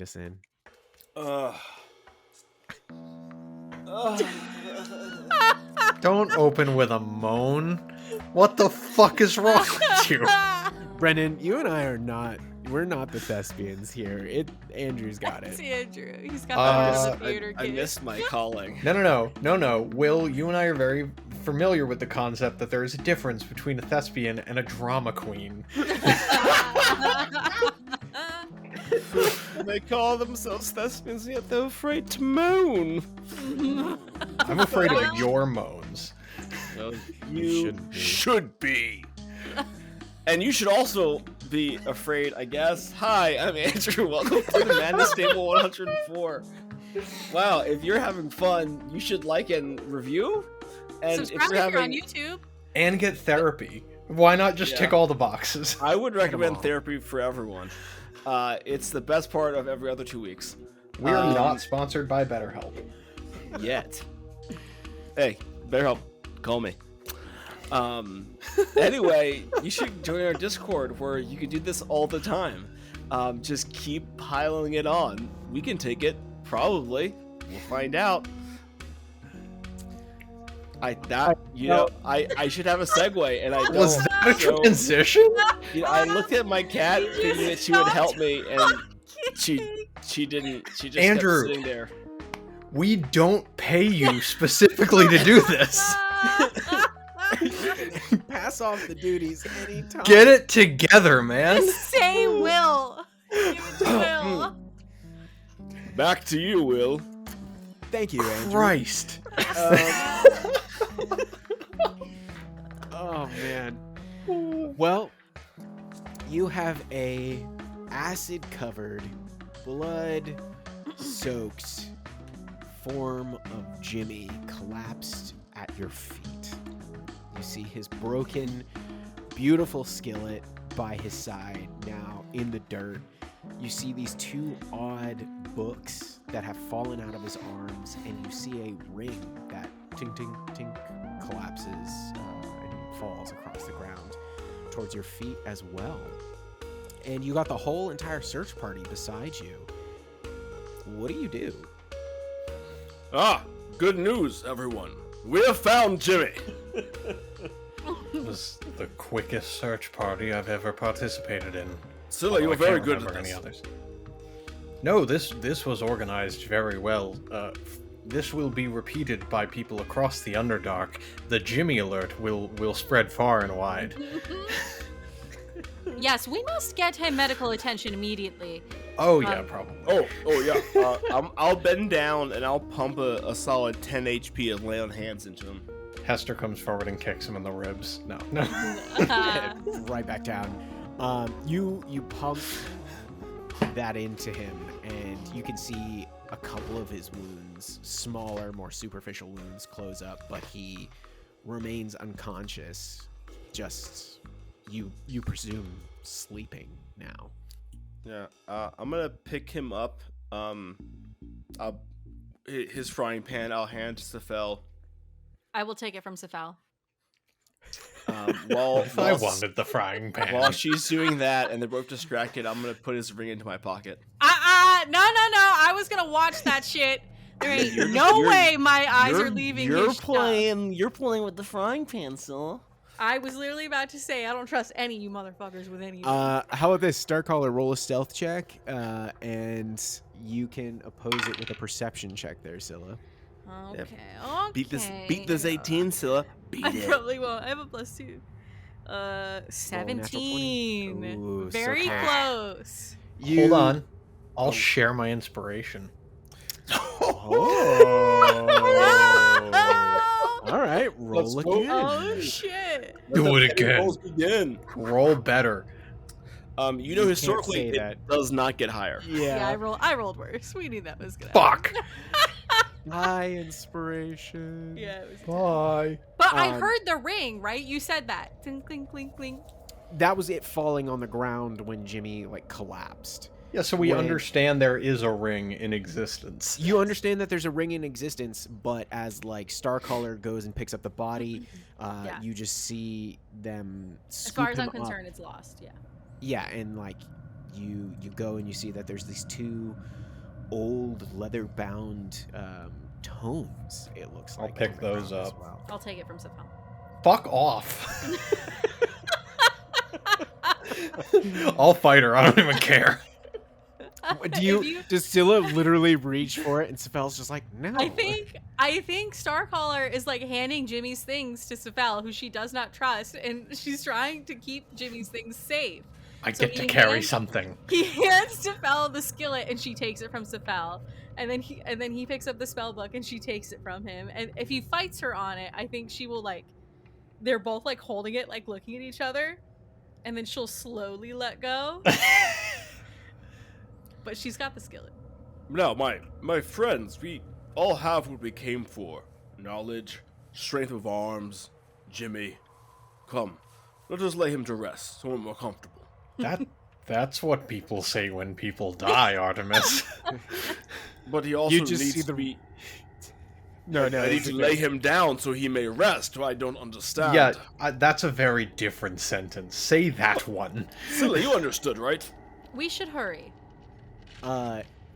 us in. Don't open with a moan. What the fuck is wrong with you? Brennan, you and I we're not the thespians here. Andrew's got It's it. Andrew. He's got the heart of the theater I kid. missed my calling. No. Will, you and I are very familiar with the concept that there is a difference between a thespian and a drama queen. They call themselves thespians, yet they're afraid to moan. I'm afraid of your moans. Well, You should be. And you should also be afraid, I guess. Hi, I'm Andrew. Welcome to the Madness Table 104. Wow, if you're having fun, you should like and review. And Subscribe if you're on YouTube. And get therapy. Why not just tick all the boxes? I would recommend therapy for everyone. It's the best part of every other 2 weeks. We are not sponsored by BetterHelp. Yet. Hey, BetterHelp, call me. Anyway, you should join our Discord where you can do this all the time. Just keep piling it on. We can take it, probably. We'll find out. I should have a segue, and I don't. Was that a transition? I looked at my cat thinking that she would help me, and she didn't. She just Andrew, kept sitting there. We don't pay you specifically to do this. pass off the duties anytime. Get it together, man. Just say Will. Give it to Will. Back to you, Will. Thank you, Andrew. Christ. Oh man. Well, you have a acid-covered, blood-soaked form of Jimmy collapsed at your feet. You see his broken, beautiful skillet by his side now in the dirt. You see these two odd books that have fallen out of his arms, and you see a ring that tink tink tink collapses and falls across the ground towards your feet as well. And you got the whole entire search party beside you. What do you do? Good news, everyone. We have found Jimmy. It was the quickest search party I've ever participated in. Scylla, you were very good at at any this. others. No, this was organized very well. This will be repeated by people across the Underdark. The Jimmy alert will spread far and wide. Yes, we must get him medical attention immediately. Oh yeah, probably. Oh yeah. I'll bend down and I'll pump a solid 10 HP and lay on hands into him. Hester comes forward and kicks him in the ribs. No. Right back down. You pump that into him, and you can see a couple of his wounds, smaller, more superficial wounds, close up, but he remains unconscious. Just you presume sleeping now. Yeah. I'm gonna pick him up. His frying pan. I'll hand to Sefel. I will take it from Sefal. If I wanted the frying pan. While she's doing that and they're both distracted, I'm gonna put his ring into my pocket. No. I was gonna watch that shit. There ain't no way my eyes are leaving his stuff. You're playing with the frying pan, Scylla. I was literally about to say I don't trust any of you motherfuckers with any of How about this? Starcaller, roll a stealth check, and you can oppose it with a perception check there, Scylla. Okay. Beat this 18, Scylla. Beat I it. probably won't. I have a +2. 17. Ooh, so Very close. Hold on. I'll share my inspiration. All right, roll again. Oh shit. Do it again. Rolls begin. Roll better. Historically, say that. it does not get higher. Yeah, I rolled worse. We knew that was gonna Fuck. High inspiration. Yeah, it was Bye. But I heard the ring, right? You said that. Clink, clink, clink, clink. That was it falling on the ground when Jimmy collapsed. Yeah, so we understand there is a ring in existence. You understand that there's a ring in existence, but as Starcaller goes and picks up the body, you just see them As far as I'm scoop him up. concerned, it's lost. Yeah. Yeah, and you go and you see that there's these two old leather-bound tomes. It looks like I'll pick on the those ground as up. well. I'll take it from Safal. Fuck off. I'll fight her. I don't even care. Does Scylla literally reach for it and Safal's just like, no? I think Starcaller is like handing Jimmy's things to Safal, who she does not trust, and she's trying to keep Jimmy's things safe. I So get to he carry hands- something. He hands Safal the skillet, and she takes it from Safal. And then he picks up the spell book, and she takes it from him. And if he fights her on it, I think she will like. They're both like holding it, like looking at each other, and then she'll slowly let go. But she's got the skillet. Now, my friends, we all have what we came for. Knowledge, strength of arms, Jimmy. Come, let us lay him to rest, so we're more comfortable. That's what people say when people die, Artemis. But he also You just needs see to the- be... No, I need to lay him down so he may rest. I don't understand. Yeah, that's a very different sentence. Say that one. Silly, you understood, right? We should hurry.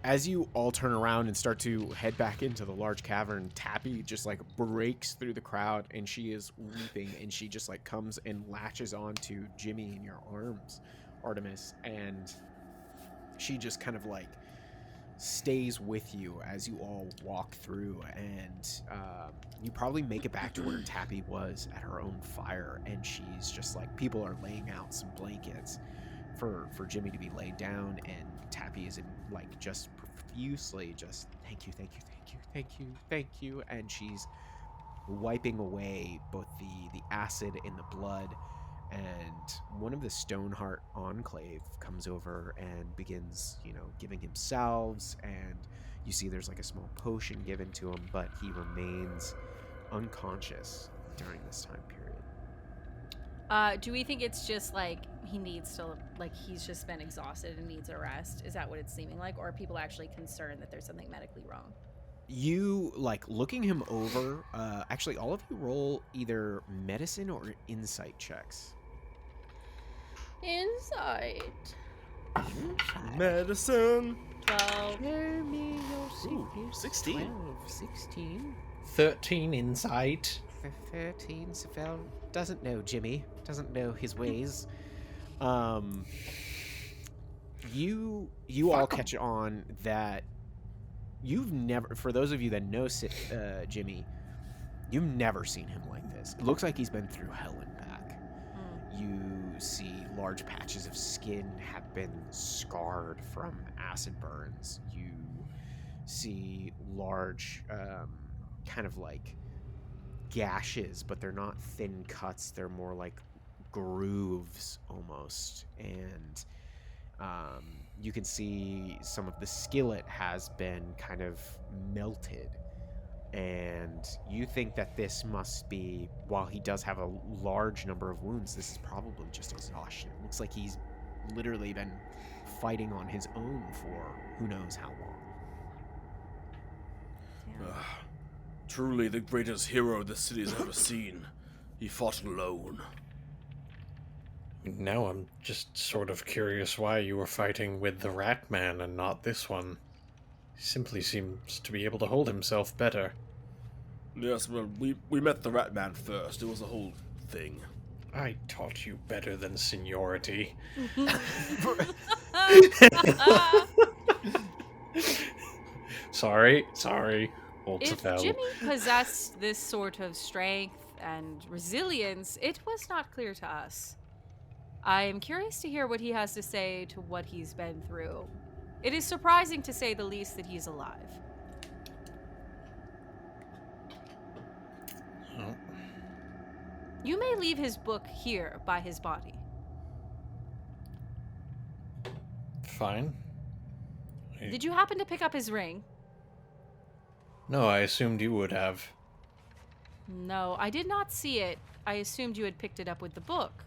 As you all turn around and start to head back into the large cavern, Tappy just like breaks through the crowd, and she is weeping, and she just like comes and latches onto Jimmy in your arms, Artemis, and she just kind of like stays with you as you all walk through, and you probably make it back to where Tappy was at her own fire, and she's just like, people are laying out some blankets for Jimmy to be laid down, and Tappy is in like just profusely just thank you, and she's wiping away both the acid and the blood, and one of the Stoneheart Enclave comes over and begins, giving him salves, and you see there's like a small potion given to him, but he remains unconscious during this time period. Do we think it's just like he needs to, like he's just been exhausted and needs a rest? Is that what it's seeming like? Or are people actually concerned that there's something medically wrong? You, like, looking him over, actually all of you roll either medicine or insight checks. Insight. Medicine. 12. Share me your Ooh, 16. 16. 13 insight. 13. Safel doesn't know Jimmy. Doesn't know his ways. You all catch on that you've never, for those of you that know Jimmy, you've never seen him like this. It looks like he's been through hell and back. You see large patches of skin have been scarred from acid burns. You see large kind of like gashes, but they're not thin cuts, they're more like grooves almost, and you can see some of the skillet has been kind of melted, and you think that this must be, while he does have a large number of wounds, this is probably just exhaustion. It looks like he's literally been fighting on his own for who knows how long. Truly the greatest hero the city's ever seen. He fought alone. Now I'm just sort of curious why you were fighting with the Rat Man and not this one. He simply seems to be able to hold himself better. Yes, well, we met the Rat Man first. It was a whole thing. I taught you better than seniority. Sorry. If Jimmy possessed this sort of strength and resilience, it was not clear to us. I am curious to hear what he has to say to what he's been through. It is surprising, to say the least, that he's alive. Oh. You may leave his book here by his body. Fine. Did you happen to pick up his ring? No, I assumed you would have. No, I did not see it. I assumed you had picked it up with the book.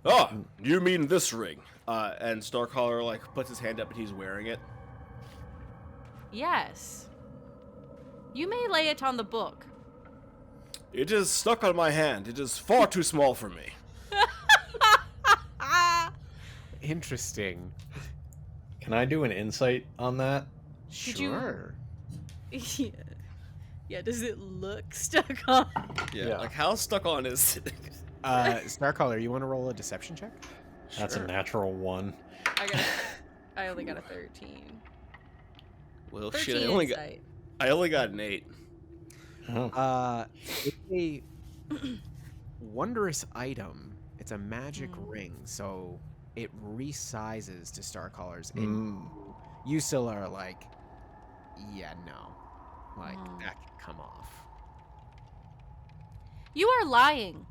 Ah, you mean this ring? And Starcaller like puts his hand up and he's wearing it. Yes. You may lay it on the book. It is stuck on my hand. It is far too small for me. Interesting. Can I do an insight on that? Did you- Sure. Yeah, does it look stuck on? Yeah. Like how stuck on is it? Starcaller, you want to roll a deception check? That's a Sure. natural 1. I only got a 13. Well, 13 shit. insight. I only got an 8. Oh. It's a wondrous item. It's a magic ring, so it resizes to Starcaller's. And you still are like, yeah, no. Like, that can come off. You are lying.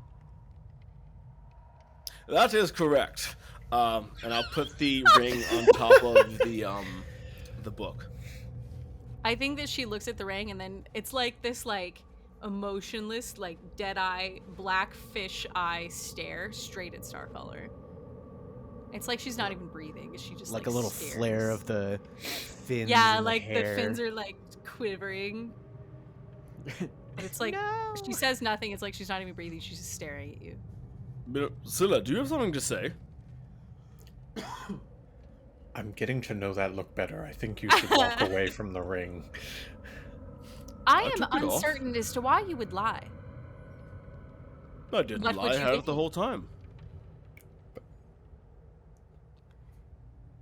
That is correct. And I'll put the ring on top of the book. I think that she looks at the ring and then it's like this like emotionless, like dead-eye, black fish eye stare straight at Starcaller. It's like she's not even breathing. She just Like a little stares. flare of the fins. Yeah, and like the hair. fins are like quivering. But it's like she says nothing. It's like she's not even breathing. She's just staring at you. Scylla, do you have something to say? I'm getting to know that look better. I think you should walk away from the ring. I I am took it off. uncertain as to why you would lie. I didn't Like, lie. what I you had it think the you- whole time.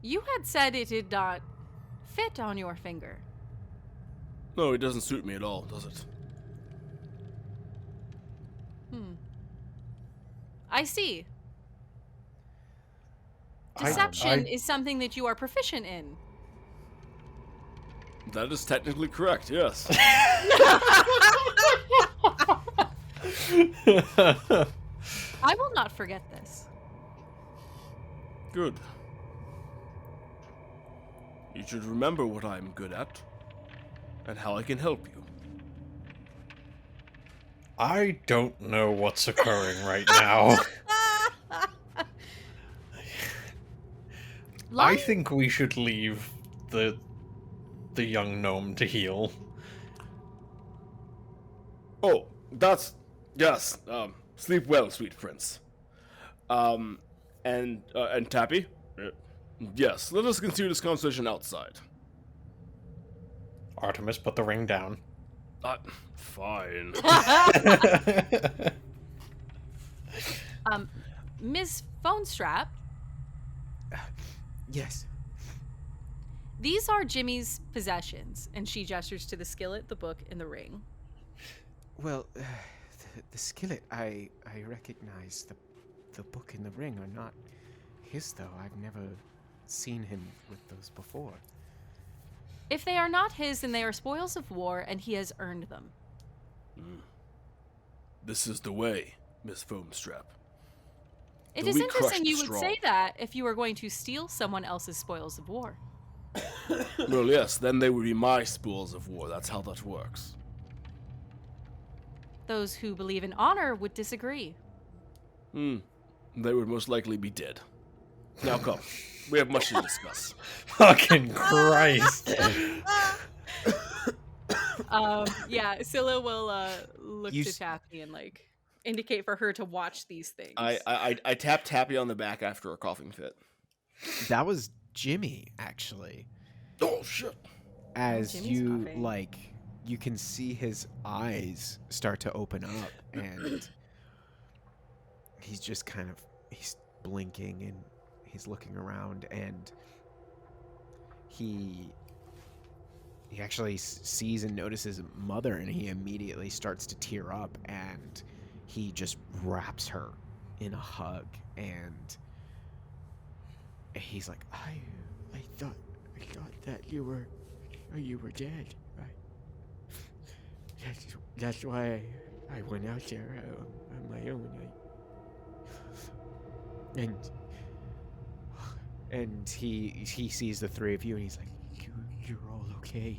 You had said it did not fit on your finger. No, it doesn't suit me at all, does it? I see. I- Deception is something that you are proficient in. That is technically correct, yes. I will not forget this. Good. You should remember what I'm good at, and how I can help you. I don't know what's occurring right now. I Lying? think we should leave the young gnome to heal. Oh, that's... Yes, sleep well, sweet prince. And Tappy? Yes, let us continue this conversation outside. Artemis, put the ring down. Fine. Ms. Phonestrap, Yes. these are Jimmy's possessions, and she gestures to the skillet, the book, and the ring. Well, the skillet, I recognize the book and the ring are not his, though. I've never seen him with those before. If they are not his, then they are spoils of war, and he has earned them. This is the way, Miss Foamstrap. It The is weak interesting crush the you would strong. say that if you were going to steal someone else's spoils of war. Well, yes, then they would be my spoils of war. That's how that works. Those who believe in honor would disagree. They would most likely be dead. Now come. We have much to discuss. Fucking Christ. Yeah, Scylla will look You to s- Taffy and like indicate for her to watch these things. I tap Tappy on the back after a coughing fit. That was Jimmy, actually. Oh, shit. As Jimmy's you, coughing. like, you can see his eyes start to open up, and he's just kind of, he's blinking, and he's looking around, and he actually sees and notices Mother, and he immediately starts to tear up, and he just wraps her in a hug, and he's like, I thought that you were dead. That's why I went out there on my own. And he sees the three of you, and he's like, you're all okay.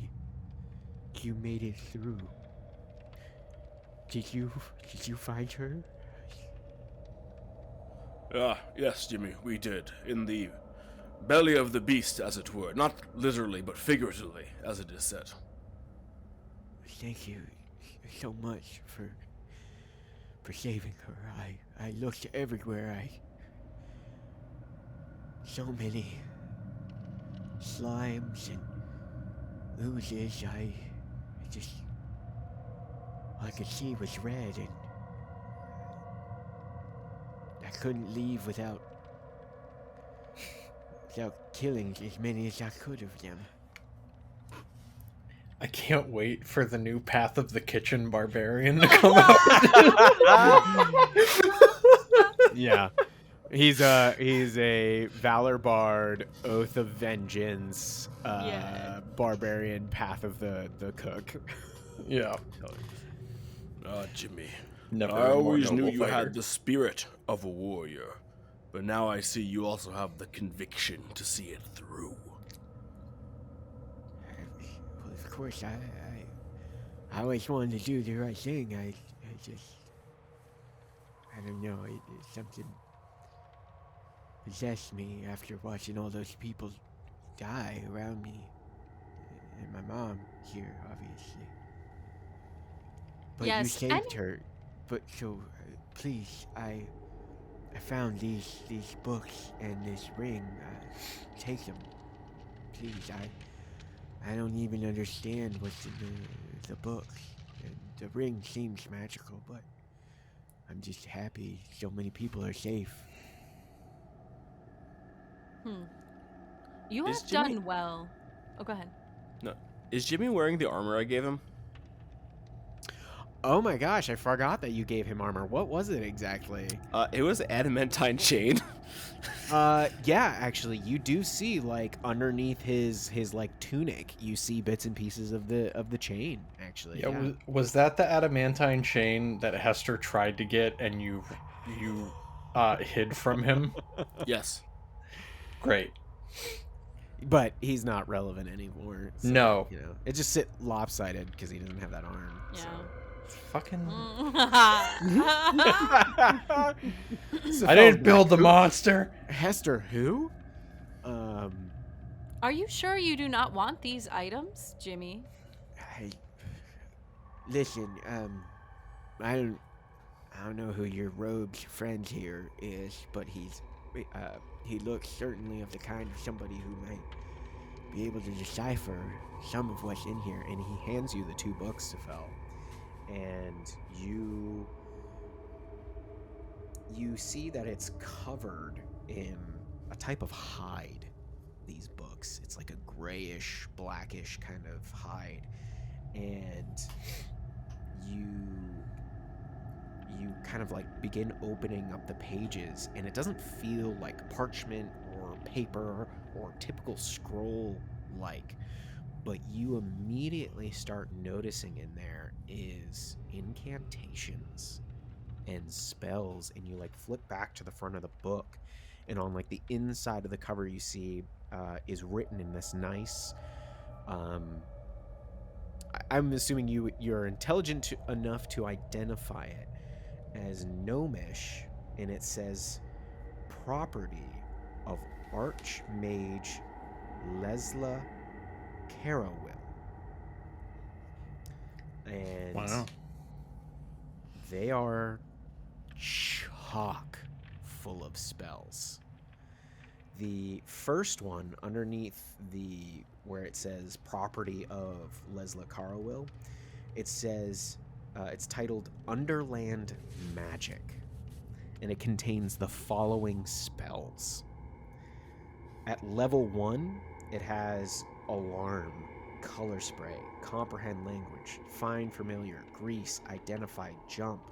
You made it through. Did you find her? Yes, Jimmy, we did. In the belly of the beast, as it were. Not literally, but figuratively, as it is said. Thank you so much for saving her. I looked everywhere. so many slimes and oozes. All I could see was red, and I couldn't leave without killing as many as I could of them. I can't wait for the new Path of the Kitchen Barbarian to come out. Yeah. He's a Valor Bard, Oath of Vengeance, Yeah. Barbarian, Path of the Cook. Yeah. Jimmy. Never I a more always knew noble you fighter. had the spirit of a warrior, but now I see you also have the conviction to see it through. Well, of course, I always wanted to do the right thing. I don't know, something possessed me after watching all those people die around me. And my mom here, obviously. But you Yes, saved her. But so, please, I found these books and this ring. Take them, please. I don't even understand what's in the books. And the ring seems magical, but I'm just happy so many people are safe. You Is have Jimmy- done well. Oh, go ahead. No, is Jimmy wearing the armor I gave him? Oh my gosh, I forgot that you gave him armor. What was it exactly? It was adamantine chain. Yeah, actually, you do see like underneath his like tunic, you see bits and pieces of the chain. Actually, Yeah, was that the adamantine chain that Hester tried to get and you hid from him? Yes. Great. But he's not relevant anymore. So, No. you know, it just sit lopsided because he doesn't have that arm. Yeah. Fucking. So I didn't build the monster. Hester, who? Are you sure you do not want these items, Jimmy? Listen, I don't know who your rogue's friend here is, but he looks certainly of the kind of somebody who might be able to decipher some of what's in here. And he hands you the 2 books, Safel. And you see that it's covered in a type of hide, these books. It's like a grayish, blackish kind of hide. And you kind of like begin opening up the pages, and it doesn't feel like parchment or paper or typical scroll like, but you immediately start noticing in there is incantations and spells, and you like flip back to the front of the book, and on like the inside of the cover you see is written in this nice I'm assuming you're intelligent enough to identify it as gnomish, and it says property of Archmage Lesla Carawil. And Wow. they are chock full of spells. The first one underneath where it says property of Lesla Carawil, it says it's titled Underland Magic, and it contains the following spells. At level 1, it has Alarm, Color Spray, Comprehend Language, Find Familiar, Grease, Identify, Jump,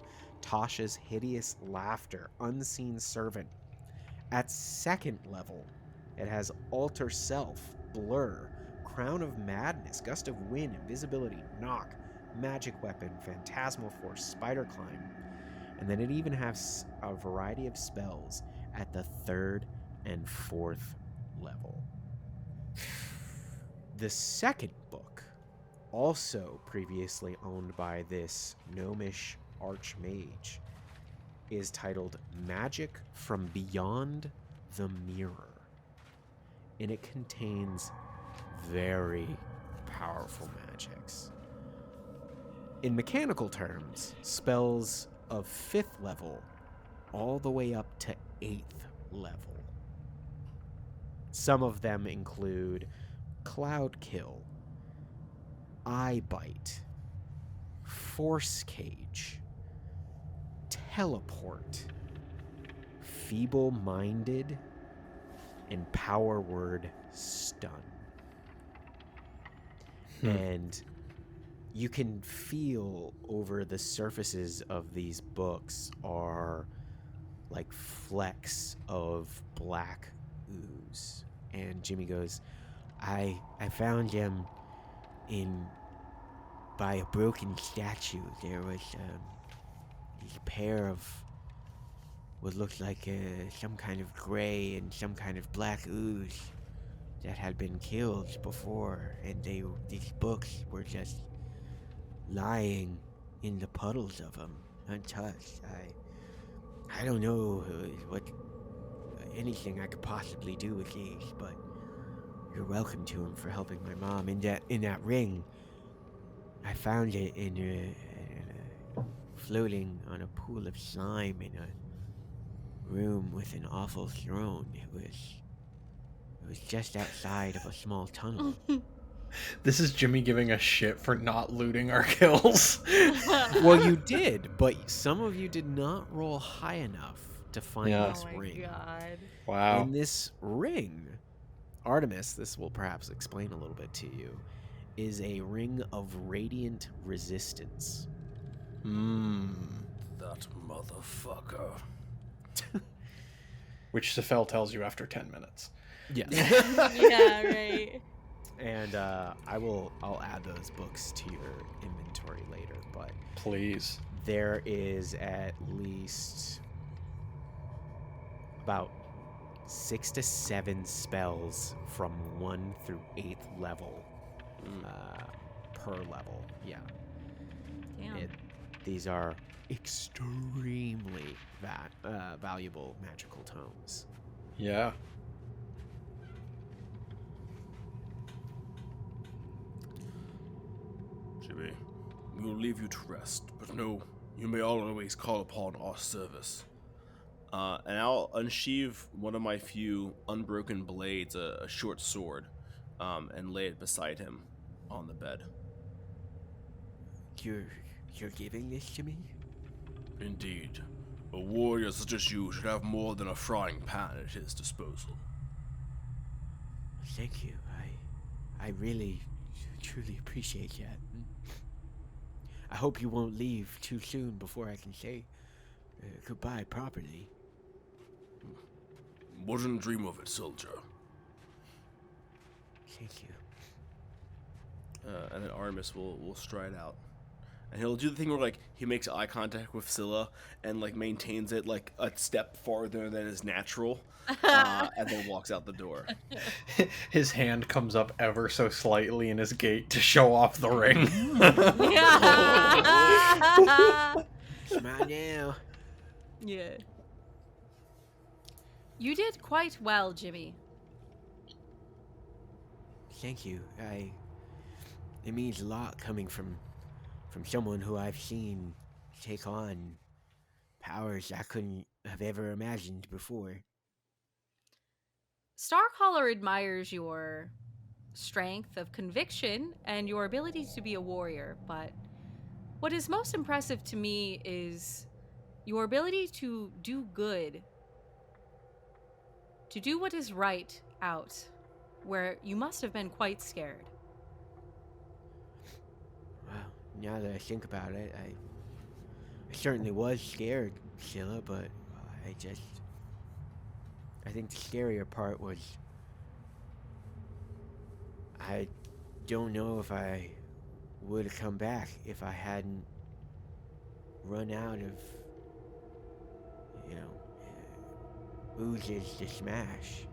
Tasha's Hideous Laughter, Unseen Servant. At 2nd level, it has Alter Self, Blur, Crown of Madness, Gust of Wind, Invisibility, Knock, Magic Weapon, Phantasmal Force, Spider Climb. And then it even has a variety of spells at the 3rd and 4th level. The second book, also previously owned by this gnomish archmage, is titled Magic from Beyond the Mirror, and it contains very powerful magics. In mechanical terms, spells of 5th level all the way up to 8th level. Some of them include Cloud Kill, Eye Bite, Force Cage, Teleport, Feeble-Minded, and Power Word Stun. And you can feel over the surfaces of these books are like flecks of black ooze. And Jimmy goes, I found them by a broken statue. There was a pair of what looked like some kind of gray and some kind of black ooze that had been killed before, and these books were just lying in the puddles of them, untouched. I don't know what anything I could possibly do with these, but you're welcome to them for helping my mom. In that ring, I found it floating on a pool of slime in a room with an awful throne. It was just outside of a small tunnel. This is Jimmy giving a shit for not looting our kills. Well, you did, but some of you did not roll high enough to find this Oh my ring. god. Wow. In this ring, Artemis, this will perhaps explain a little bit to you, is a ring of radiant resistance. That motherfucker. Which Sefel tells you after 10 minutes. Yes. Yeah, right. And I'll add those books to your inventory later, but Please. there is at least about 6 to 7 spells from 1 through 8th level per level. Yeah. Damn. These are extremely valuable magical tomes. Yeah. Jimmy, we will leave you to rest, but no, you may always call upon our service. And I'll unsheath one of my few unbroken blades, a short sword, and lay it beside him on the bed. You're giving this to me? Indeed, a warrior such as you should have more than a frying pan at his disposal. Thank you. I really, truly appreciate that. I hope you won't leave too soon before I can say goodbye properly. Wouldn't dream of it, soldier. Thank you. And then Artemis will stride out. And he'll do the thing where, like, he makes eye contact with Scylla and, like, maintains it, like, a step farther than is natural, and then walks out the door. His hand comes up ever so slightly in his gait to show off the ring. Come on now. Yeah. You did quite well, Jimmy. Thank you. It means a lot coming from someone who I've seen take on powers I couldn't have ever imagined before. Starcaller admires your strength of conviction and your ability to be a warrior, but what is most impressive to me is your ability to do good, to do what is right out, where you must have been quite scared. Well, now that I think about it, I certainly was scared, Scylla, but I think the scarier part was I don't know if I would have come back if I hadn't run out of, oozes to smash.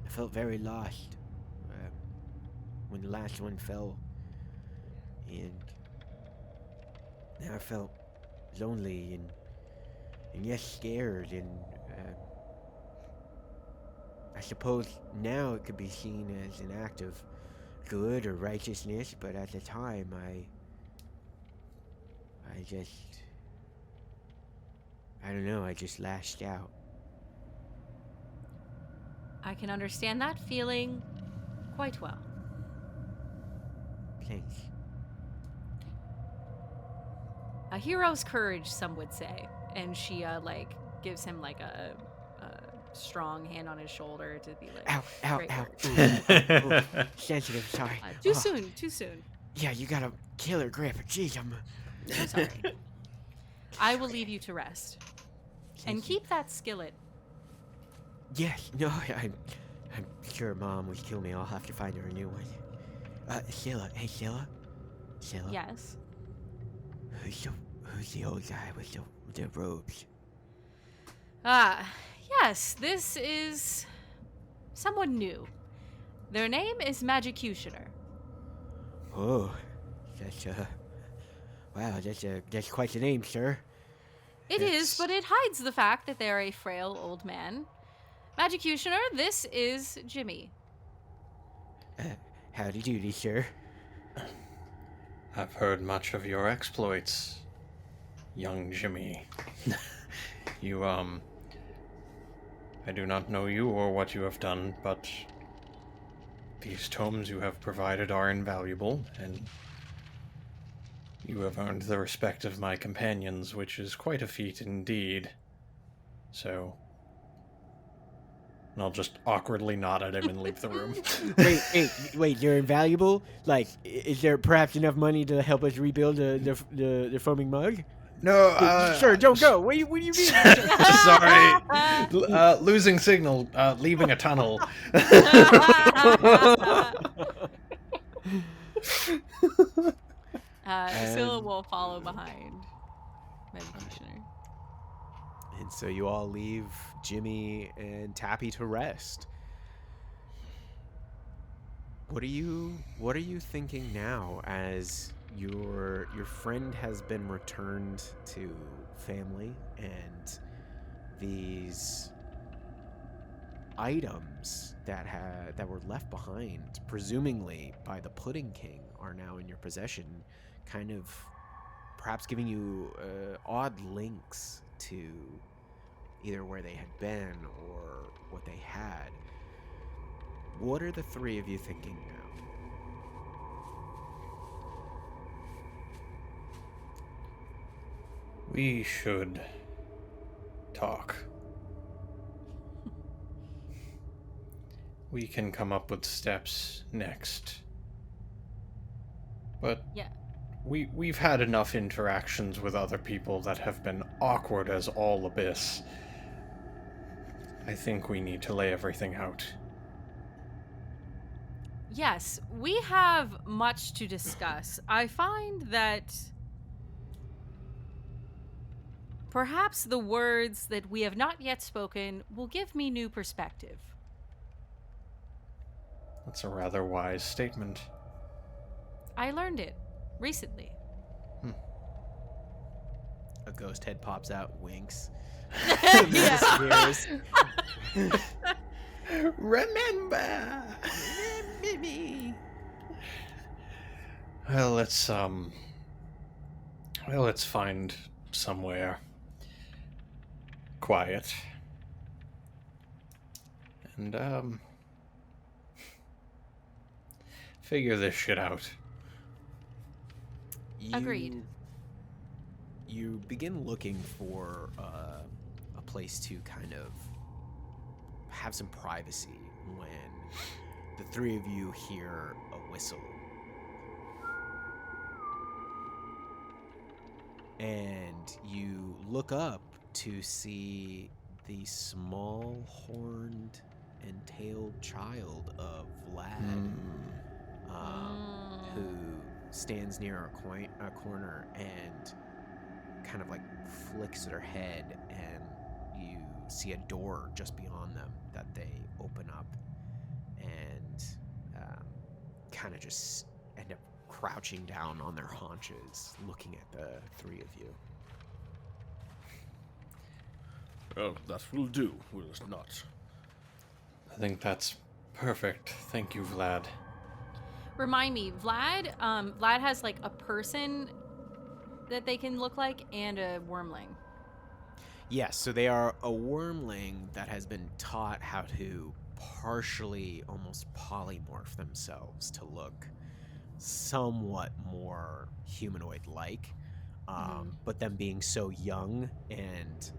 I felt very lost when the last one fell, and now I felt lonely and yes, scared, and I suppose now it could be seen as an act of good or righteousness, but at the time I don't know, I just lashed out. I can understand that feeling quite well. Thanks. A hero's courage, some would say. And she, gives him, a strong hand on his shoulder to be like, Ow, ow, "Great ow. work." Ooh, Sensitive, sorry. Too Oh, soon, too soon. Yeah, you got a killer grip. Jeez, I'm... So sorry. I will leave you to rest. And Thank you. keep that skillet. Yes, no, I'm sure Mom would kill me. I'll have to find her a new one. Sheila. Hey, Sheila? Sheila? Yes. Who's the old guy with the robes? Yes, this is someone new. Their name is Magicutioner. Oh, that's, wow, that's quite the name, sir. It is, but it hides the fact that they're a frail old man. Magicutioner, this is Jimmy. Howdy doody, sir. I've heard much of your exploits, young Jimmy. You, I do not know you or what you have done, but these tomes you have provided are invaluable, and you have earned the respect of my companions, which is quite a feat indeed. So... and I'll just awkwardly nod at him and leave the room. Wait, you're invaluable? Like, is there perhaps enough money to help us rebuild the foaming mug? No, Sure, don't go. What do you mean? Sorry. Losing signal, leaving a tunnel. Scylla will follow behind Magicutioner. And so you all leave Jimmy and Tappy to rest. What are you thinking now as your friend has been returned to family, and these items that were left behind, presumably by the Pudding King, are now in your possession, kind of perhaps giving you odd links to either where they had been or what they had. What are the three of you thinking now? We should talk. We can come up with steps next. But Yeah. we've had enough interactions with other people that have been awkward as all abyss. I think we need to lay everything out. Yes, we have much to discuss. I find that perhaps the words that we have not yet spoken will give me new perspective. That's a rather wise statement. I learned it recently. A ghost head pops out, winks. Yeah. Remember! Well, let's find somewhere quiet. And, figure this shit out. Agreed. You begin looking for a place to kind of have some privacy when the three of you hear a whistle. And you look up to see the small horned and tailed child of Vlad, who stands near a corner and kind of like flicks her head, and you see a door just beyond them that they open up, and kind of just end up crouching down on their haunches looking at the three of you. Oh, that will do, will it not? I think that's perfect. Thank you, Vlad. Remind me, Vlad has like a person that they can look like and a wormling. Yes, so they are a wormling that has been taught how to partially almost polymorph themselves to look somewhat more humanoid-like. But them being so young and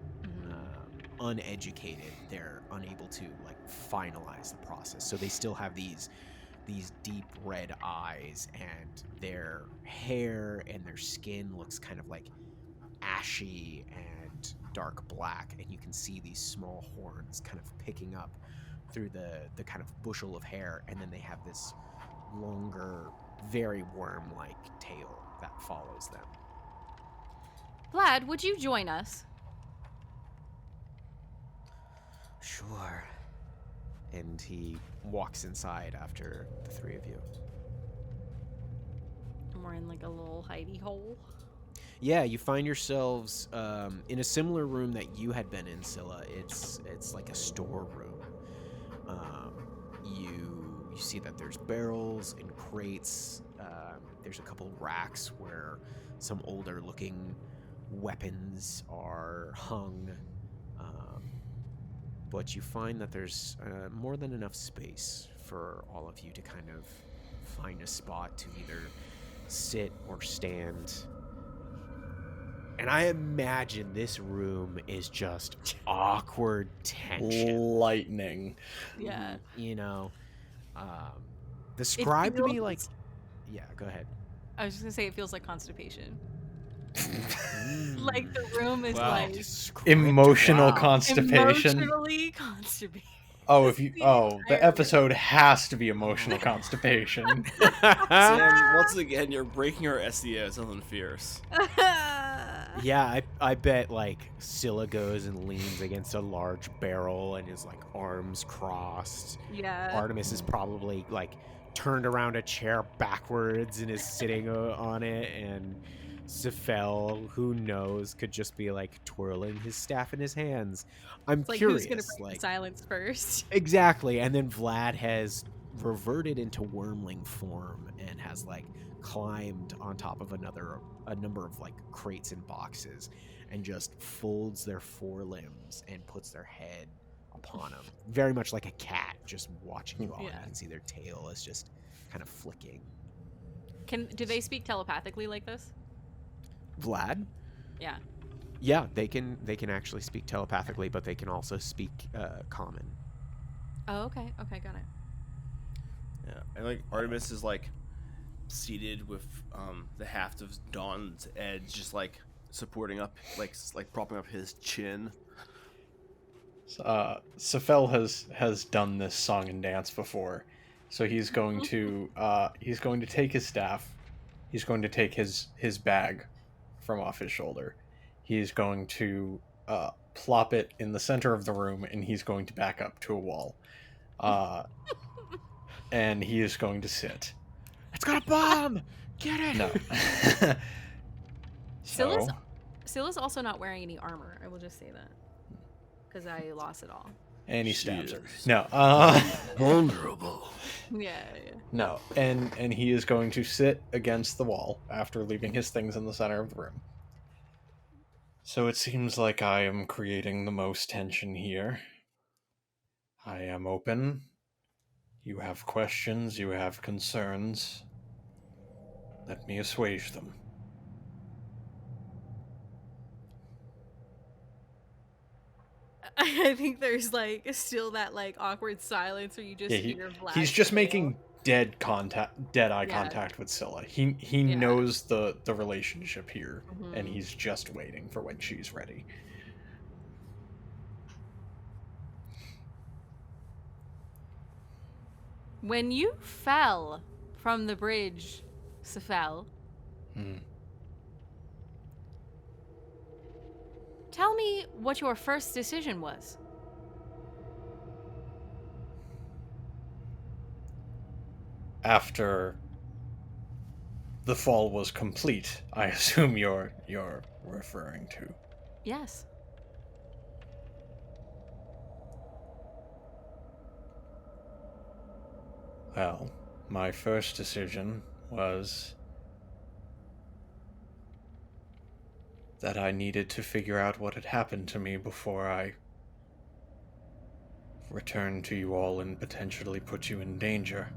uneducated, they're unable to like finalize the process. So they still have these deep red eyes, and their hair and their skin looks kind of like ashy and dark black, and you can see these small horns kind of picking up through the kind of bushel of hair, and then they have this longer, very worm-like tail that follows them. Vlad, would you join us? Sure. And he walks inside after the three of you. And we're in like a little hidey hole. Yeah, you find yourselves in a similar room that you had been in, Scylla. It's like a storeroom. You see that there's barrels and crates. There's a couple racks where some older-looking weapons are hung. But you find that there's more than enough space for all of you to kind of find a spot to either sit or stand. And I imagine this room is just awkward tension. Lightning. Yeah. You know, describe to me feels- like, yeah, go ahead. I was just gonna say it feels like constipation. Like the room is Wow. like Emotional Wow. constipation. emotionally constipated. Oh, the episode has to be emotional constipation. Sam, once again, you're breaking our SEO. It's nothing fierce. Yeah, I bet like Scylla goes and leans against a large barrel and is like arms crossed. Yeah. Artemis is probably like turned around a chair backwards and is sitting on it, and Sefel, who knows, could just be like twirling his staff in his hands. I'm It's like curious, who's gonna break the silence first? exactly. And then Vlad has reverted into wormling form and has like climbed on top of a number of like crates and boxes, and just folds their forelimbs and puts their head upon them, very much like a cat just watching you all. Yeah. You can see their tail is just kind of flicking. Do they speak telepathically like this? Vlad, Yeah. yeah, they can actually speak telepathically, but they can also speak common. Oh, okay. Okay, got it. Yeah, and like Artemis is like seated with the haft of Dawn's edge, just like supporting up, like propping up his chin. Sefel has done this song and dance before, so he's going to take his staff, he's going to take his bag from off his shoulder, he's going to plop it in the center of the room, and he's going to back up to a wall, and he is going to sit. It's got a bomb! Get it! No. So, Scylla's also not wearing any armor. I will just say that. Because I lost it all. and he stabs her. Jeez. No. Vulnerable. Yeah. No, and he is going to sit against the wall after leaving his things in the center of the room. So it seems like I am creating the most tension here. I am open. You have questions, you have concerns. Let me assuage them. I think there's like still that like awkward silence where you just Yeah, hear Vlad. he's just fail. making dead eye Yeah. contact with Scylla. He Yeah. knows the relationship here, and Mhm. he's just waiting for when she's ready. When you fell from the bridge, Sefel, tell me what your first decision was. After the fall was complete, I assume you're referring to. Yes. Well, my first decision was that I needed to figure out what had happened to me before return to you all and potentially put you in danger.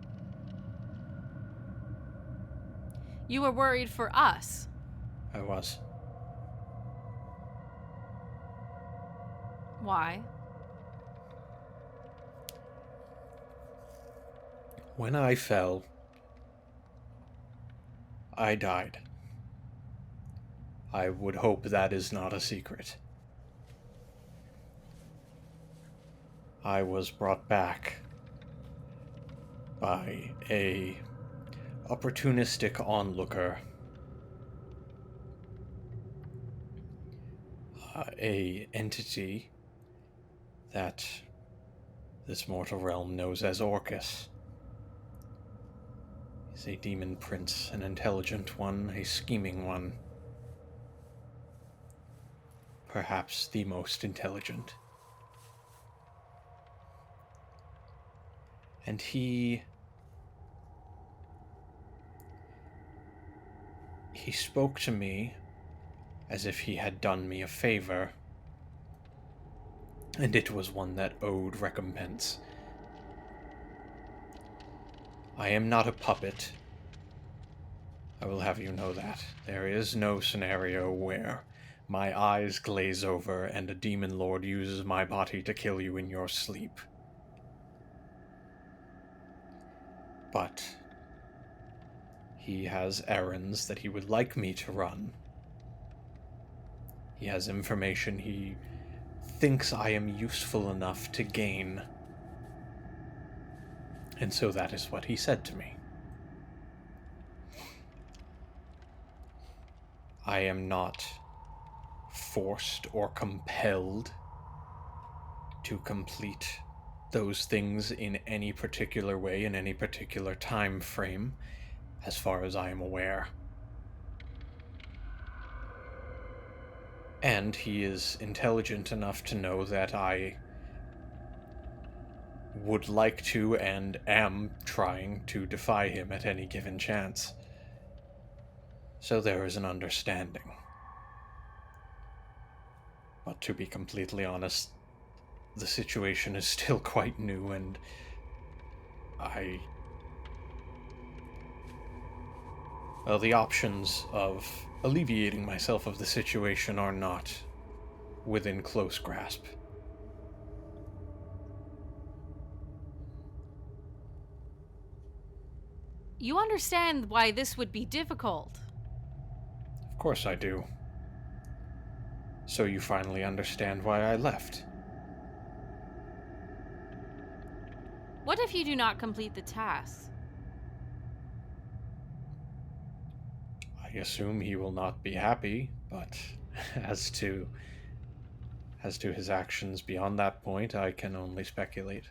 You were worried for us. I was. Why? When I fell, I died. I would hope that is not a secret. I was brought back by a opportunistic onlooker, a entity that this mortal realm knows as Orcus. He's a demon prince, an intelligent one, a scheming one. Perhaps the most intelligent. And he spoke to me as if he had done me a favor, and it was one that owed recompense. I am not a puppet. I will have you know that. There is no scenario where my eyes glaze over and a demon lord uses my body to kill you in your sleep. But he has errands that he would like me to run. He has information he thinks I am useful enough to gain. And so that is what he said to me. I am not forced or compelled to complete those things in any particular way, in any particular time frame, as far as I am aware. And he is intelligent enough to know that I would like to and am trying to defy him at any given chance. So there is an understanding. But to be completely honest, the situation is still quite new, and well, the options of alleviating myself of the situation are not within close grasp. You understand why this would be difficult. Of course I do. So you finally understand why I left. What if you do not complete the task? I assume he will not be happy, but as to his actions beyond that point, I can only speculate.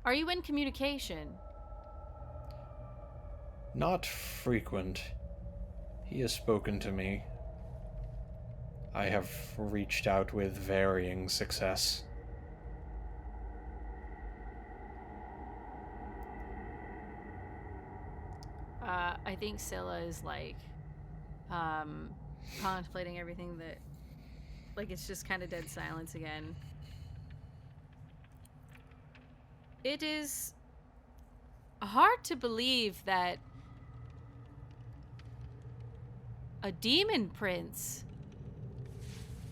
Are you in communication? Not frequent. He has spoken to me. I have reached out with varying success. I think Scylla is like contemplating everything that, like, it's just kind of dead silence again. It is hard to believe that a demon prince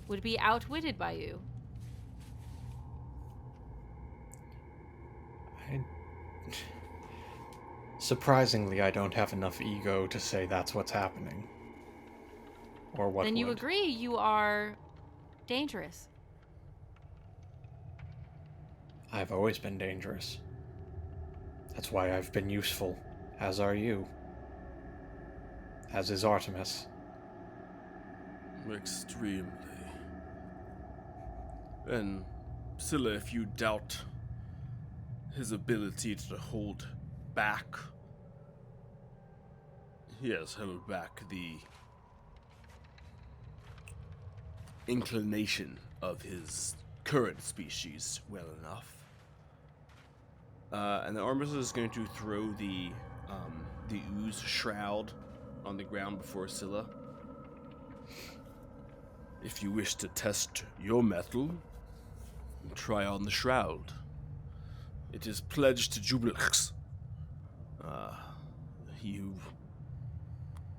would be outwitted by you. Surprisingly, I don't have enough ego to say that's what's happening. Or what Then you would. agree you are dangerous. I've always been dangerous. That's why I've been useful, as are you. As is Artemis. Extremely. And Scylla, if you doubt his ability to hold back, he has held back the inclination of his current species well enough. And the armor is going to throw the ooze shroud on the ground before Scylla. If you wish to test your mettle, Try on the shroud. It is pledged to Jubilix. He who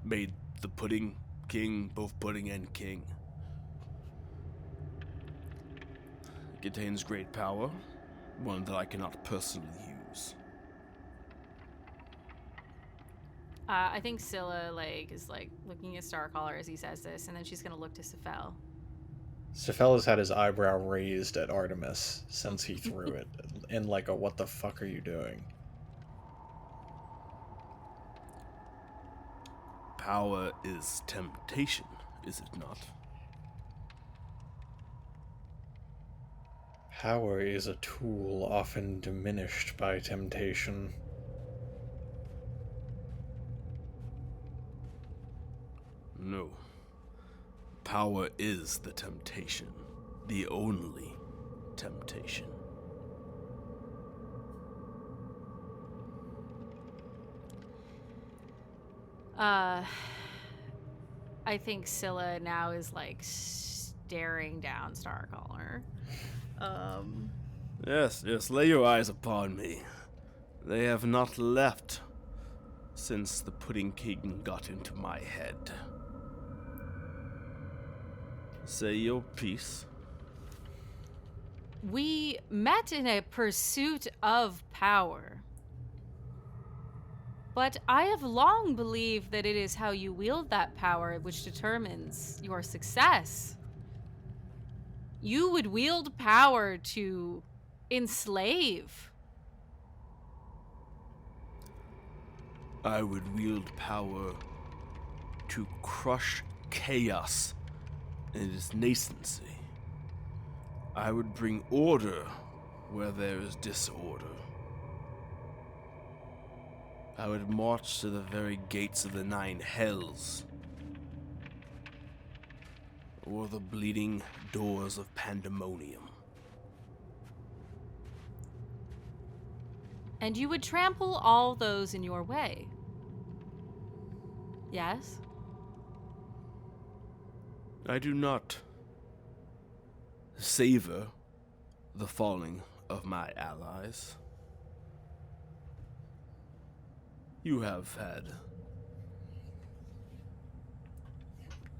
made the pudding king, both pudding and king. It contains great power, one that I cannot personally use. I think Scylla is looking at Starcaller as he says this, and then she's gonna look to Sephel. Sephel has had his eyebrow raised at Artemis since he threw it, in like a "what the fuck are you doing?" Power is temptation, is it not? Power is a tool often diminished by temptation. No. Power is the temptation. The only temptation. I think Scylla now is staring down Starcaller. Yes, lay your eyes upon me. They have not left since the Pudding King got into my head. Say your piece. We met in a pursuit of power. But I have long believed that it is how you wield that power which determines your success. You would wield power to enslave. I would wield power to crush chaos in its nascency. I would bring order where there is disorder. I would march to the very gates of the 9 hells, or the bleeding doors of pandemonium. And you would trample all those in your way. Yes? I do not savor the falling of my allies. You have had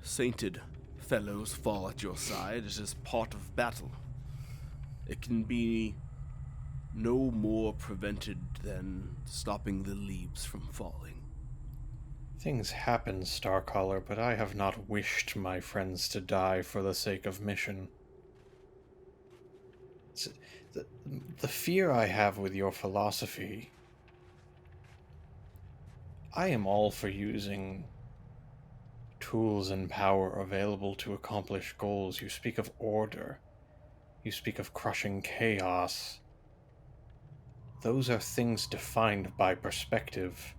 sainted fellows fall at your side. It is part of battle. It can be no more prevented than stopping the leaves from falling. Things happen, Starcaller, but I have not wished my friends to die for the sake of mission. The fear I have with your philosophy, I am all for using tools and power available to accomplish goals. You speak of order. You speak of crushing chaos. Those are things defined by perspective.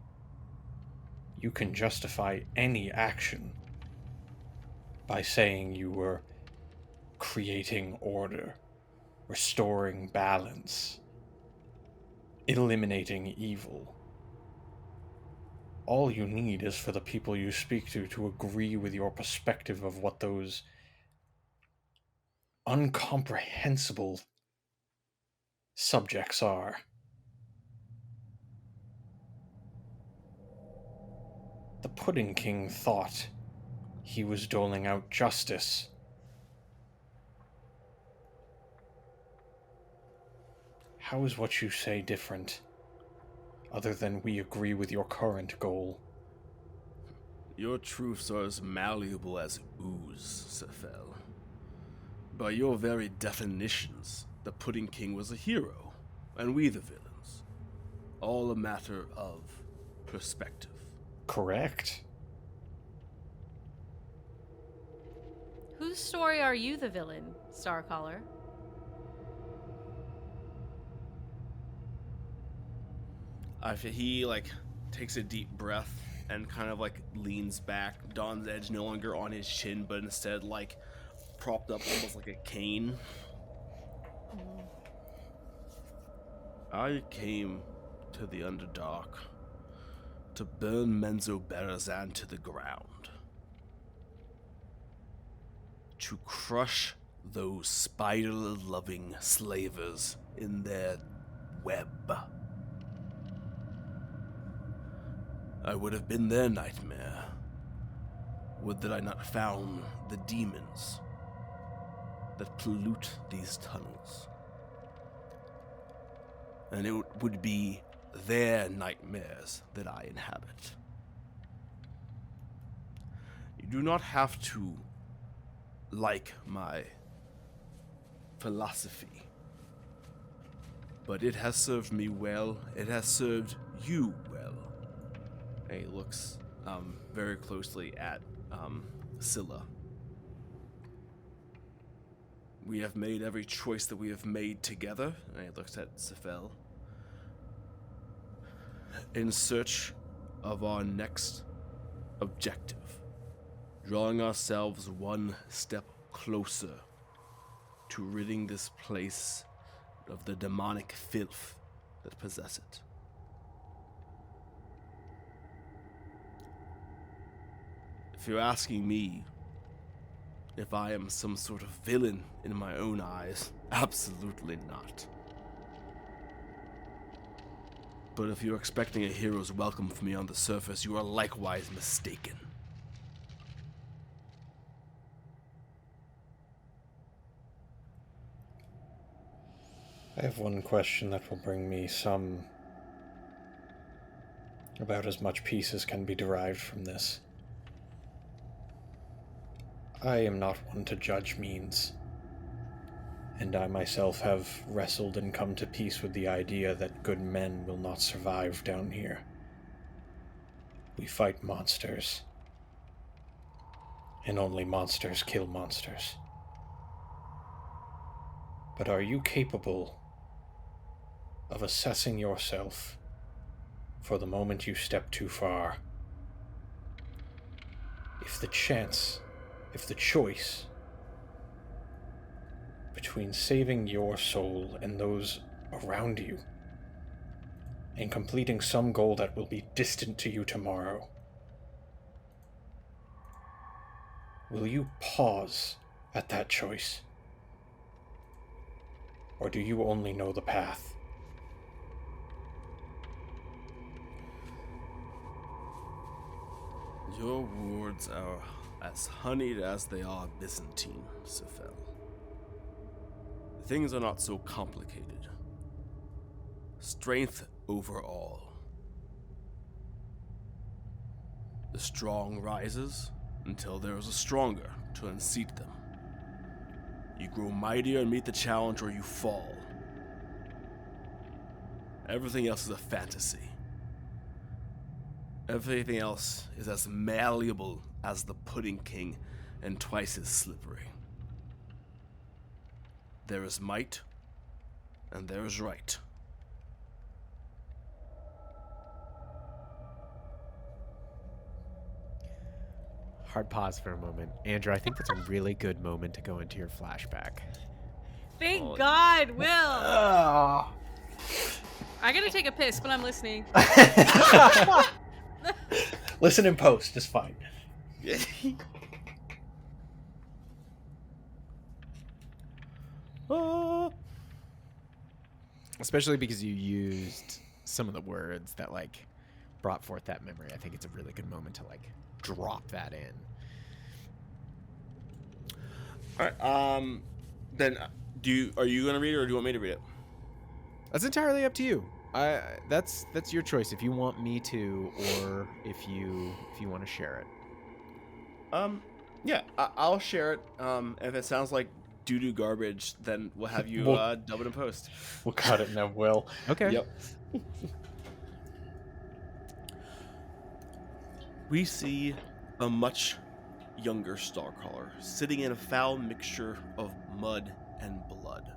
You can justify any action by saying you were creating order, restoring balance, eliminating evil. All you need is for the people you speak to agree with your perspective of what those incomprehensible subjects are. The Pudding King thought he was doling out justice. How is what you say different, other than we agree with your current goal? Your truths are as malleable as ooze, Sephel. By your very definitions, the Pudding King was a hero, and we the villains. All a matter of perspective. Correct. Whose story are you the villain, Starcaller? He takes a deep breath and kind of leans back. Dawn's edge no longer on his chin, but instead propped up almost like a cane. I came to the Underdark to burn Menzo Berrazan to the ground. To crush those spider-loving slavers in their web. I would have been their nightmare, would that I not found the demons that pollute these tunnels. And it would be their nightmares that I inhabit. You do not have to like my philosophy, but it has served me well. It has served you well. And he looks very closely at Scylla. We have made every choice that we have made together, and he looks at Sefel, in search of our next objective, drawing ourselves one step closer to ridding this place of the demonic filth that possess it. If you're asking me if I am some sort of villain in my own eyes, absolutely not. But if you're expecting a hero's welcome from me on the surface, you are likewise mistaken. I have one question that will bring me about as much peace as can be derived from this. I am not one to judge means, and I myself have wrestled and come to peace with the idea that good men will not survive down here. We fight monsters, and only monsters kill monsters. But are you capable of assessing yourself for the moment you step too far? If the choice between saving your soul and those around you and completing some goal that will be distant to you tomorrow, will you pause at that choice? Or do you only know the path? Your words are as honeyed as they are Byzantine, Sefel. Things are not so complicated. Strength over all. The strong rises until there is a stronger to unseat them. You grow mightier and meet the challenge, or you fall. Everything else is a fantasy. Everything else is as malleable as the Pudding King and twice as slippery. There is might, and there is right. Hard pause for a moment. Andrew, I think that's a really good moment to go into your flashback. Thank God, Will. I gotta take a piss, but I'm listening. Listen in post, it's fine. Especially because you used some of the words that like brought forth that memory. I think it's a really good moment to like drop that in. All right. Then are you gonna read it, or do you want me to read it? That's entirely up to you. That's your choice if you want me to, or if you want to share it. Yeah, I'll share it. If it sounds like doo-doo garbage, then we'll have you dub it in post. We'll cut it now, Will. Okay. Yep. We see a much younger Starcaller sitting in a foul mixture of mud and blood.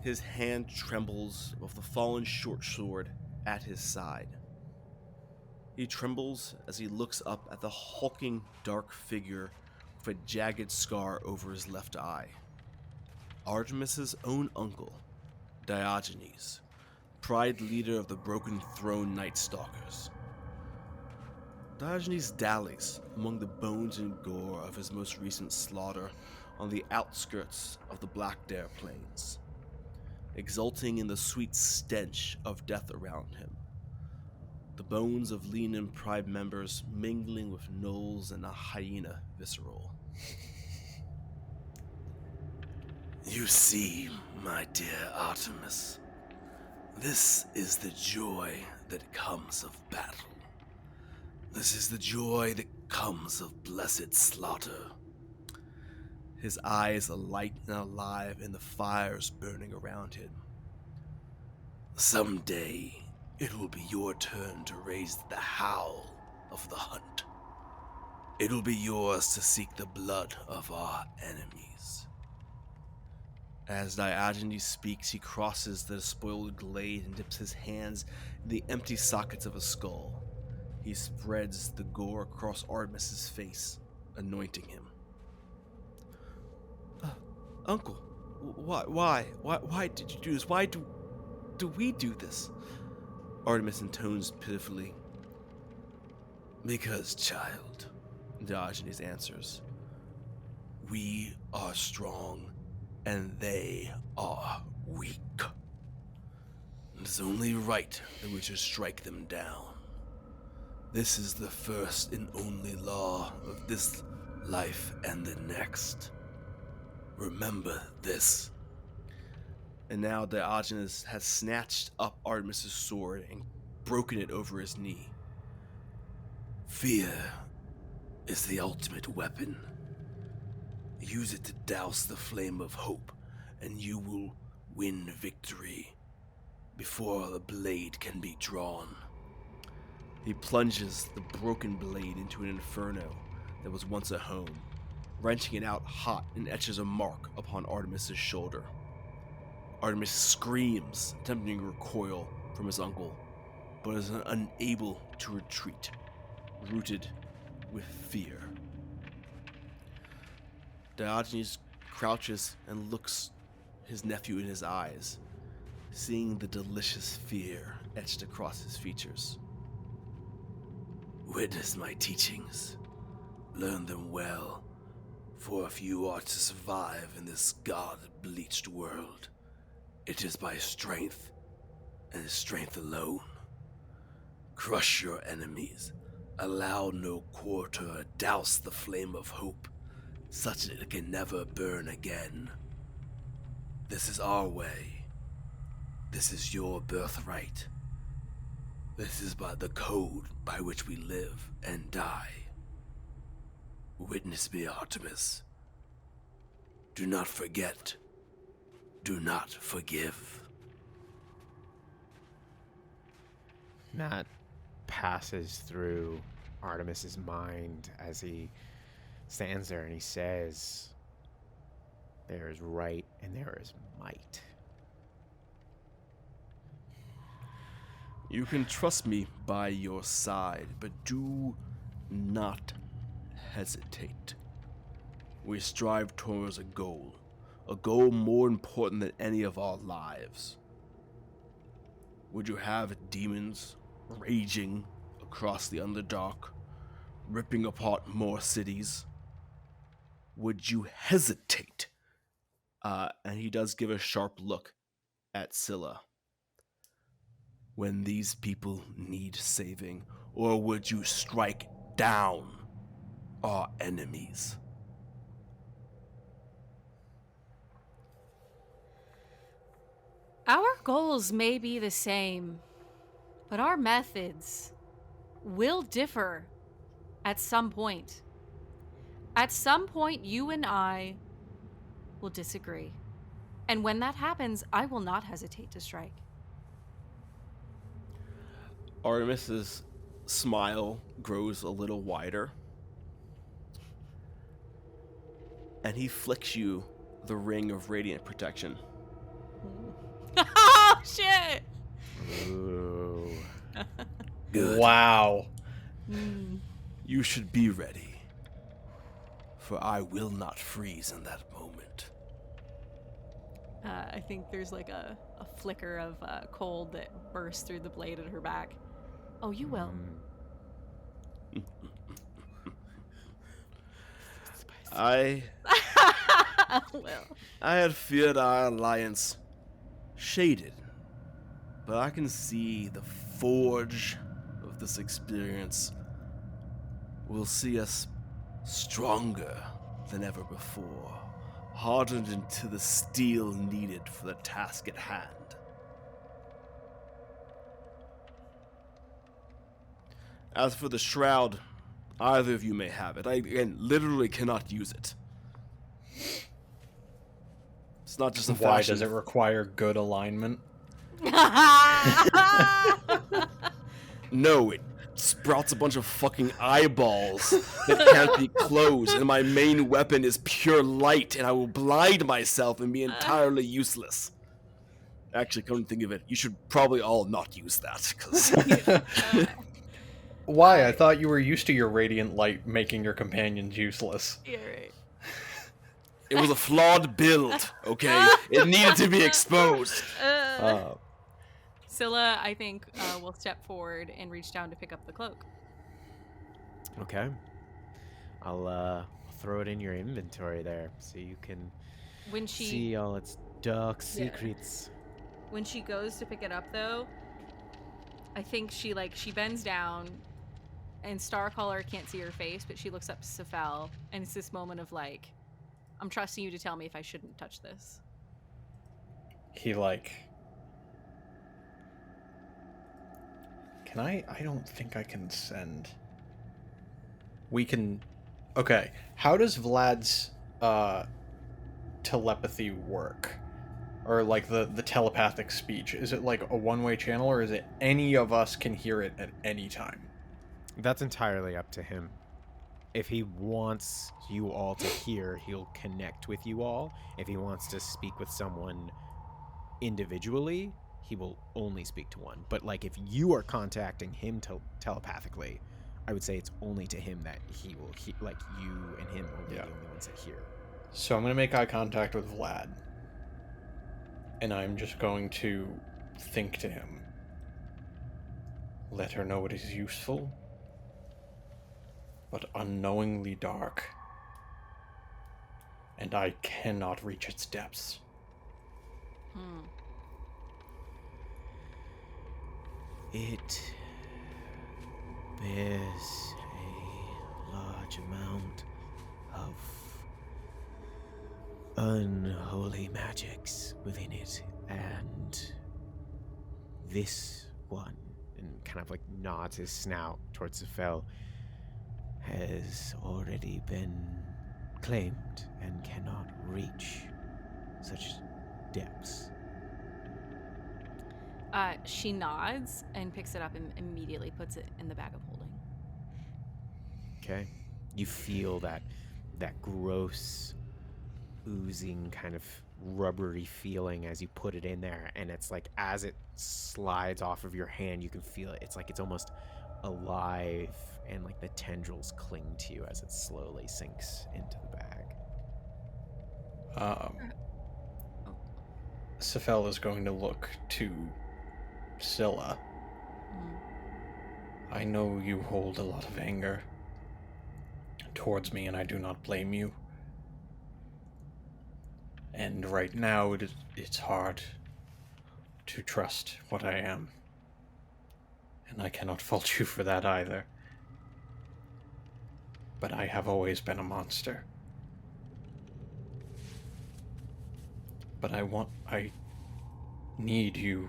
His hand trembles with the fallen short sword at his side. He trembles as he looks up at the hulking dark figure with a jagged scar over his left eye. Artemis's own uncle, Diogenes, pride leader of the Broken Throne Night Stalkers. Diogenes dallies among the bones and gore of his most recent slaughter on the outskirts of the Black Dare Plains, exulting in the sweet stench of death around him. The bones of Lenin Pride members mingling with gnolls and a hyena visceral. You see, my dear Artemis, this is the joy that comes of battle. This is the joy that comes of blessed slaughter. His eyes alight and alive in the fires burning around him. Someday, it will be your turn to raise the howl of the hunt. It will be yours to seek the blood of our enemies. As Diogenes speaks, he crosses the despoiled glade and dips his hands in the empty sockets of a skull. He spreads the gore across Artemis's face, anointing him. Uncle, why did you do this? Why do we do this? Artemis intones pitifully. Because, child, Diogenes answers, we are strong and they are weak. It is only right that we should strike them down. This is the first and only law of this life and the next. Remember this. And now Diogenes has snatched up Artemis' sword and broken it over his knee. Fear is the ultimate weapon. Use it to douse the flame of hope, and you will win victory before the blade can be drawn. He plunges the broken blade into an inferno that was once a home, wrenching it out hot and etches a mark upon Artemis' shoulder. Artemis screams, attempting to recoil from his uncle, but is unable to retreat, rooted with fear. Diogenes crouches and looks his nephew in his eyes, seeing the delicious fear etched across his features. Witness my teachings. Learn them well, for if you are to survive in this god-bleached world, it is by strength, and strength alone. Crush your enemies. Allow no quarter douse the flame of hope, such that it can never burn again. This is our way. This is your birthright. This is by the code by which we live and die. Witness me, Artemis. Do not forget. Do not forgive. That passes through Artemis's mind as he stands there and he says, there is right and there is might. You can trust me by your side, but do not hesitate. We strive towards a goal more important than any of our lives. Would you have demons raging across the Underdark, ripping apart more cities? Would you hesitate? And he does give a sharp look at Scylla. When these people need saving, or would you strike down our enemies? Our goals may be the same, but our methods will differ at some point. At some point, you and I will disagree. And when that happens, I will not hesitate to strike. Artemis's smile grows a little wider, and he flicks you the ring of radiant protection. Oh, shit! Ooh. Good. Wow. You should be ready, for I will not freeze in that moment. I think there's like a flicker of cold that bursts through the blade at her back. Oh, you will. I Well, I had feared our alliance shaded, but I can see the forge of this experience will see us stronger than ever before, hardened into the steel needed for the task at hand. As for the shroud, either of you may have it. I, again, literally cannot use it. It's not just a Why fashion. does it require good alignment? No, it sprouts a bunch of fucking eyeballs that can't be closed, and my main weapon is pure light, and I will blind myself and be entirely useless. Actually, come to think of it, you should probably all not use that, because Why? I thought you were used to your radiant light making your companions useless. You're right. it was a flawed build, okay? It needed to be exposed. Scylla, I think, will step forward and reach down to pick up the cloak. Okay. I'll throw it in your inventory there so you can When she see all its dark secrets. when she goes to pick it up, though, I think she bends down, and Starcaller can't see her face, but she looks up to Sefel, and it's this moment of like, I'm trusting you to tell me if I shouldn't touch this. He Can I don't think I can send. We can. Okay. How does Vlad's telepathy work? Or like the telepathic speech? Is it like a one-way channel, or is it any of us can hear it at any time? That's entirely up to him. If he wants you all to hear, he'll connect with you all. If he wants to speak with someone individually, he will only speak to one. But like if you are contacting him telepathically, I would say it's only to him that he will like you and him will be the only ones that hear. So I'm going to make eye contact with Vlad. And I'm just going to think to him. Let her know it is useful, but unknowingly dark. And I cannot reach its depths. It bears a large amount of unholy magics within it, and this one, and kind of like nods his snout towards the fell, has already been claimed and cannot reach such depths. She nods and picks it up and immediately puts it in the bag of holding. Okay. You feel that gross, oozing kind of rubbery feeling as you put it in there, and it's like as it slides off of your hand, you can feel it. It's like it's almost alive, and like the tendrils cling to you as it slowly sinks into the bag. Sefel is going to look to Scylla. I know you hold a lot of anger towards me, and I do not blame you. And right now, it's hard to trust what I am. And I cannot fault you for that either. But I have always been a monster. But I need you,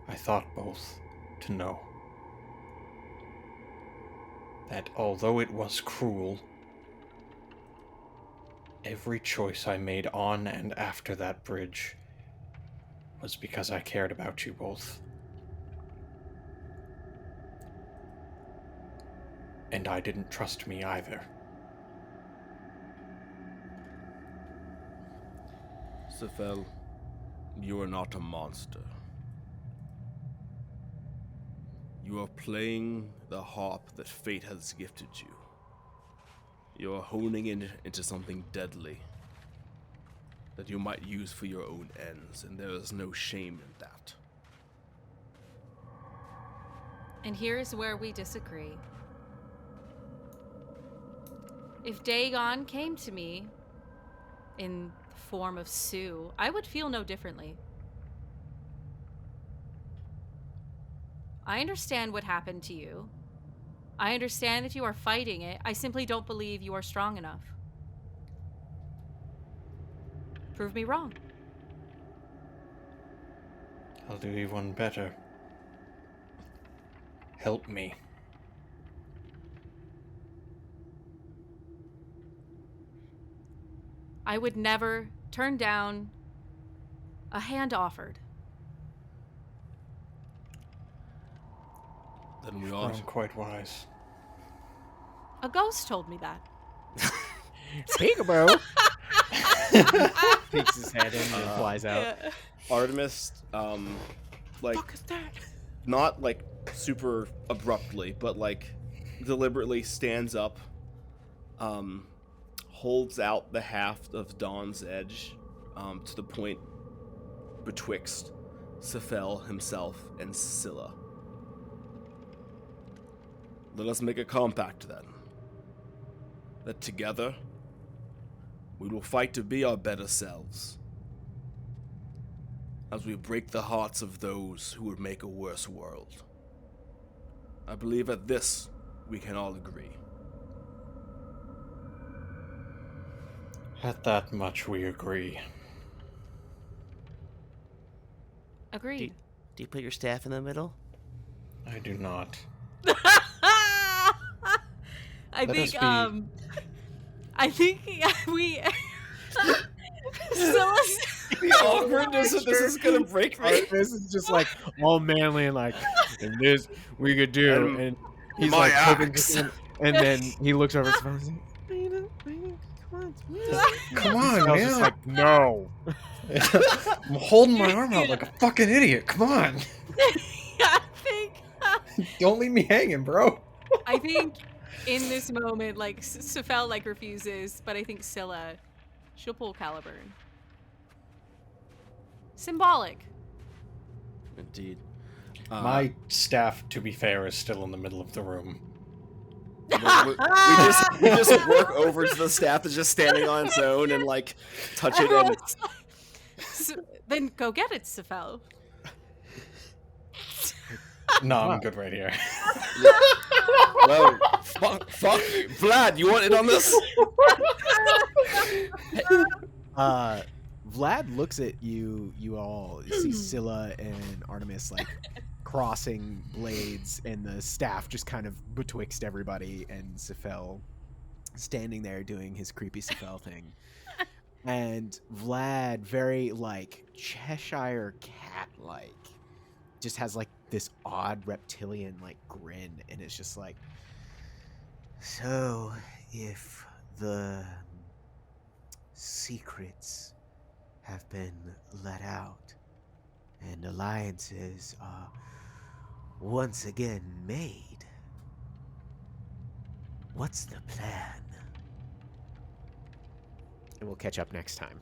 I thought both, to know that although it was cruel, every choice I made on and after that bridge was because I cared about you both. And I didn't trust me either. Sefel, you are not a monster. You are playing the harp that fate has gifted you. You are honing it into something deadly that you might use for your own ends, and there is no shame in that. And here's where we disagree. If Dagon came to me in the form of Sue, I would feel no differently. I understand what happened to you. I understand that you are fighting it. I simply don't believe you are strong enough. Prove me wrong. I'll do you one better. Help me. I would never turn down a hand offered. Then we ought. I'm quite wise. A ghost told me that. Peekaboo. Peeks his head in and flies out. Yeah. Artemis, like, Fuck is that? not like super abruptly, but like deliberately stands up, holds out the haft of Dawn's Edge to the point betwixt Sephel himself and Scylla. Let us make a compact then, that together we will fight to be our better selves, as we break the hearts of those who would make a worse world. I believe at this we can all agree. At that much we agree. Agreed. Do you put your staff in the middle? I do not. I Let think us be- I think we Scylla's The awkwardness of this is gonna break me. This is just like all manly and like, and this we could do, and he's my like hoping axe. to, and then he looks over his phone and he's like, Come on, I was just man. like, no. I'm holding my arm out like a fucking idiot. Come on. I think Don't leave me hanging, bro. I think in this moment, like Sephel like refuses, but I think Scylla, she'll pull Caliburn. Symbolic. Indeed. My staff, to be fair, is still in the middle of the room. We just work over to the staff that's just standing on its own and like touch it and Everyone's like, then go get it, Sephel. No, I'm good right here. well, fuck, Vlad, you want in on this? Vlad looks at you all. You see Scylla and Artemis like crossing blades, and the staff just kind of betwixt everybody, and Sephel standing there doing his creepy Sephel thing. And Vlad, very like Cheshire cat like, just has like this odd reptilian like grin, and it's just like, So, if the secrets have been let out and alliances are once again made, what's the plan? and we'll catch up next time.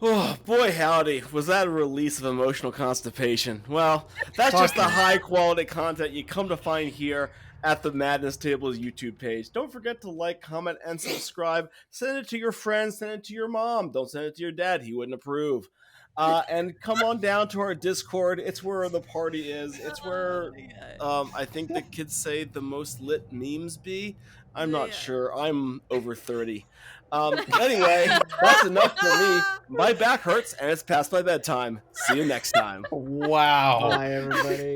Oh, boy howdy, was that a release of emotional constipation. Well, that's just the high quality content you come to find here at the Madness Table's YouTube page. Don't forget to like, comment, and subscribe. Send it to your friends, send it to your mom. Don't send it to your dad, he wouldn't approve. And come on down to our Discord. It's where the party is. It's where I think the kids say the most lit memes be. I'm not sure. I'm over 30. Anyway, that's enough for me. My back hurts and it's past my bedtime. See you next time. Wow. Bye, everybody.